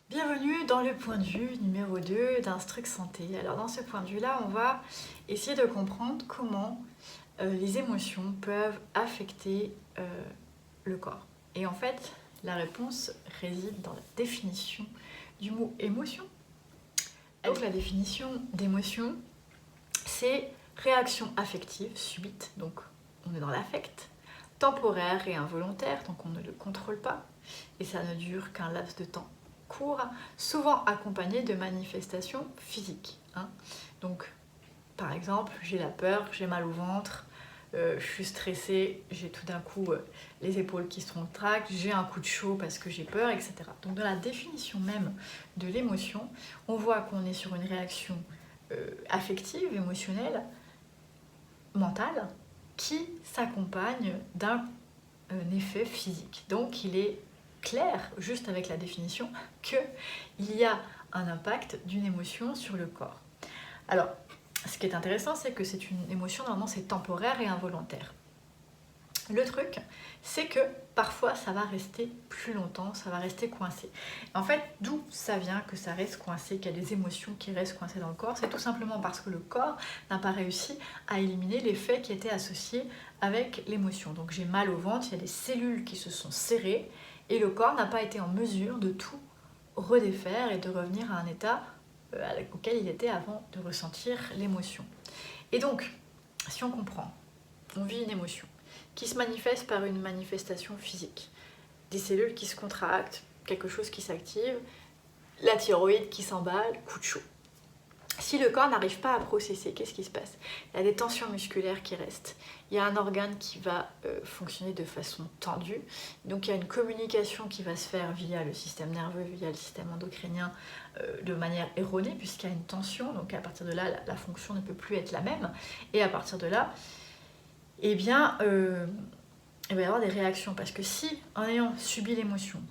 Bienvenue dans le point de vue numéro 2 d'Instruct Santé. Alors dans ce point de vue-là, on va essayer de comprendre comment les émotions peuvent affecter le corps. Et en fait, la réponse réside dans la définition du mot émotion. Donc la définition d'émotion, c'est réaction affective subite, donc on est dans l'affect, temporaire et involontaire, donc on ne le contrôle pas, et ça ne dure qu'un laps de temps court, souvent accompagné de manifestations physiques. Donc, par exemple, j'ai la peur, j'ai mal au ventre, je suis stressée, j'ai tout d'un coup les épaules qui se contractent, j'ai un coup de chaud parce que j'ai peur, etc. Donc, dans la définition même de l'émotion, on voit qu'on est sur une réaction affective, émotionnelle, mentale, qui s'accompagne d'un effet physique. Donc, il est clair, juste avec la définition, qu'il y a un impact d'une émotion sur le corps. Alors, ce qui est intéressant, c'est que c'est une émotion, normalement, c'est temporaire et involontaire. Le truc, c'est que parfois, ça va rester plus longtemps, ça va rester coincé. En fait, d'où ça vient que ça reste coincé, qu'il y a des émotions qui restent coincées dans le corps? C'est tout simplement parce que le corps n'a pas réussi à éliminer l'effet qui était associé avec l'émotion. Donc j'ai mal au ventre, il y a des cellules qui se sont serrées, et le corps n'a pas été en mesure de tout redéfaire et de revenir à un état auquel il était avant de ressentir l'émotion. Et donc, si on comprend, on vit une émotion qui se manifeste par une manifestation physique, des cellules qui se contractent, quelque chose qui s'active, la thyroïde qui s'emballe, coup de chaud. Si le corps n'arrive pas à processer, qu'est-ce qui se passe? Il y a des tensions musculaires qui restent. Il y a un organe qui va fonctionner de façon tendue. Donc il y a une communication qui va se faire via le système nerveux, via le système endocrinien, de manière erronée, puisqu'il y a une tension. Donc à partir de là, la fonction ne peut plus être la même. Et à partir de là, il va y avoir des réactions. Parce que si, en ayant subi l'émotion,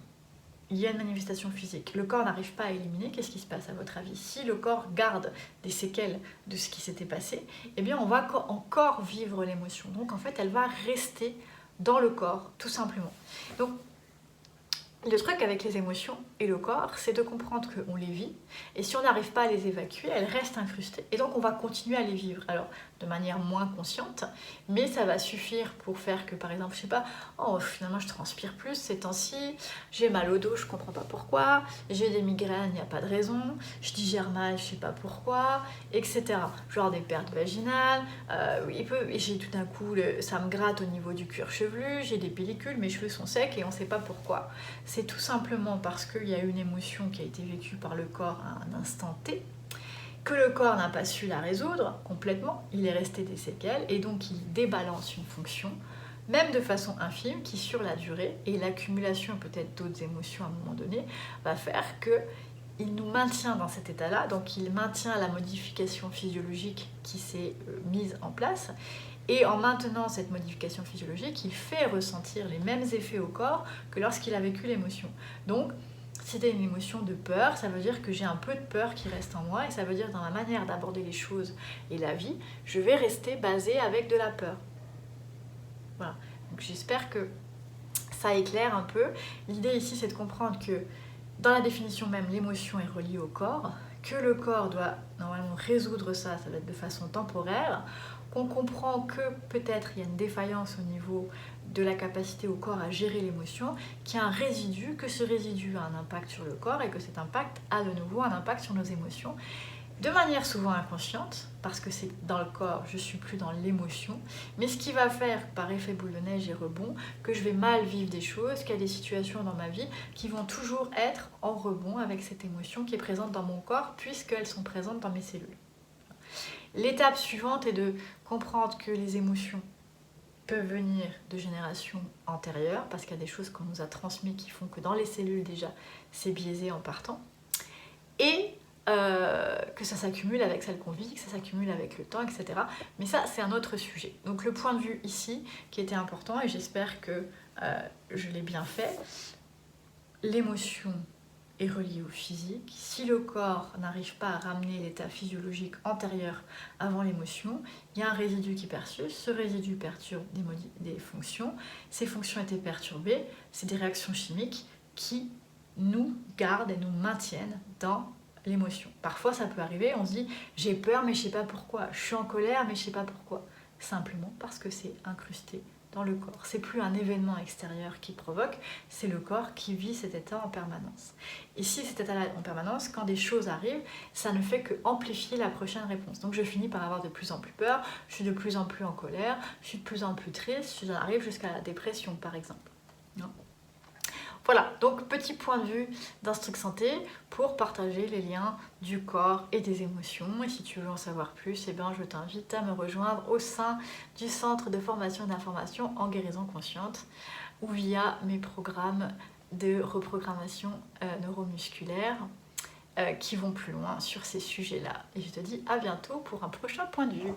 il y a une manifestation physique, le corps n'arrive pas à éliminer, qu'est-ce qui se passe à votre avis? Si le corps garde des séquelles de ce qui s'était passé, eh bien on va encore vivre l'émotion. Donc en fait, elle va rester dans le corps, tout simplement. Donc le truc avec les émotions et le corps, c'est de comprendre qu'on les vit, et si on n'arrive pas à les évacuer, elles restent incrustées. Et donc on va continuer à les vivre, alors de manière moins consciente, mais ça va suffire pour faire que, par exemple, je sais pas, oh finalement je transpire plus ces temps-ci, j'ai mal au dos, je comprends pas pourquoi, j'ai des migraines, il n'y a pas de raison, je digère mal, je sais pas pourquoi, etc. Genre des pertes vaginales, j'ai tout d'un coup, ça me gratte au niveau du cuir chevelu, j'ai des pellicules, mes cheveux sont secs et on sait pas pourquoi. C'est tout simplement parce qu'il y a une émotion qui a été vécue par le corps à un instant T, que le corps n'a pas su la résoudre complètement, il est resté des séquelles, et donc il débalance une fonction, même de façon infime, qui sur la durée, et l'accumulation peut-être d'autres émotions à un moment donné, va faire qu'il nous maintient dans cet état-là, donc il maintient la modification physiologique qui s'est mise en place, et en maintenant cette modification physiologique, il fait ressentir les mêmes effets au corps que lorsqu'il a vécu l'émotion. Donc, si tu as une émotion de peur, ça veut dire que j'ai un peu de peur qui reste en moi, et ça veut dire dans ma manière d'aborder les choses et la vie, je vais rester basée avec de la peur. Voilà. Donc j'espère que ça éclaire un peu. L'idée ici, c'est de comprendre que dans la définition même, l'émotion est reliée au corps, que le corps doit normalement résoudre ça, ça va être de façon temporaire, qu'on comprend que peut-être il y a une défaillance au niveau de la capacité au corps à gérer l'émotion, qu'il y a un résidu, que ce résidu a un impact sur le corps et que cet impact a de nouveau un impact sur nos émotions, de manière souvent inconsciente, parce que c'est dans le corps, je suis plus dans l'émotion, mais ce qui va faire, par effet boule de neige et rebond, que je vais mal vivre des choses, qu'il y a des situations dans ma vie qui vont toujours être en rebond avec cette émotion qui est présente dans mon corps, puisqu'elles sont présentes dans mes cellules. L'étape suivante est de comprendre que les émotions peuvent venir de générations antérieures, parce qu'il y a des choses qu'on nous a transmises qui font que dans les cellules déjà, c'est biaisé en partant, et que ça s'accumule avec celle qu'on vit, que ça s'accumule avec le temps, etc. Mais ça, c'est un autre sujet. Donc le point de vue ici, qui était important, et j'espère que je l'ai bien fait, l'émotion est reliée au physique. Si le corps n'arrive pas à ramener l'état physiologique antérieur avant l'émotion, il y a un résidu qui persiste, ce résidu perturbe des fonctions, ces fonctions étaient perturbées, c'est des réactions chimiques qui nous gardent et nous maintiennent dans l'émotion. Parfois ça peut arriver, on se dit j'ai peur mais je sais pas pourquoi, je suis en colère mais je sais pas pourquoi. Simplement parce que c'est incrusté dans le corps. C'est plus un événement extérieur qui provoque, c'est le corps qui vit cet état en permanence. Et si cet état-là en permanence, quand des choses arrivent, ça ne fait que amplifier la prochaine réponse. Donc je finis par avoir de plus en plus peur, je suis de plus en plus en colère, je suis de plus en plus triste, j'en arrive jusqu'à la dépression par exemple. Non. Voilà, donc petit point de vue d'Instruct Santé pour partager les liens du corps et des émotions. Et si tu veux en savoir plus, eh bien, je t'invite à me rejoindre au sein du centre de formation et d'information en guérison consciente ou via mes programmes de reprogrammation neuromusculaire qui vont plus loin sur ces sujets-là. Et je te dis à bientôt pour un prochain point de vue.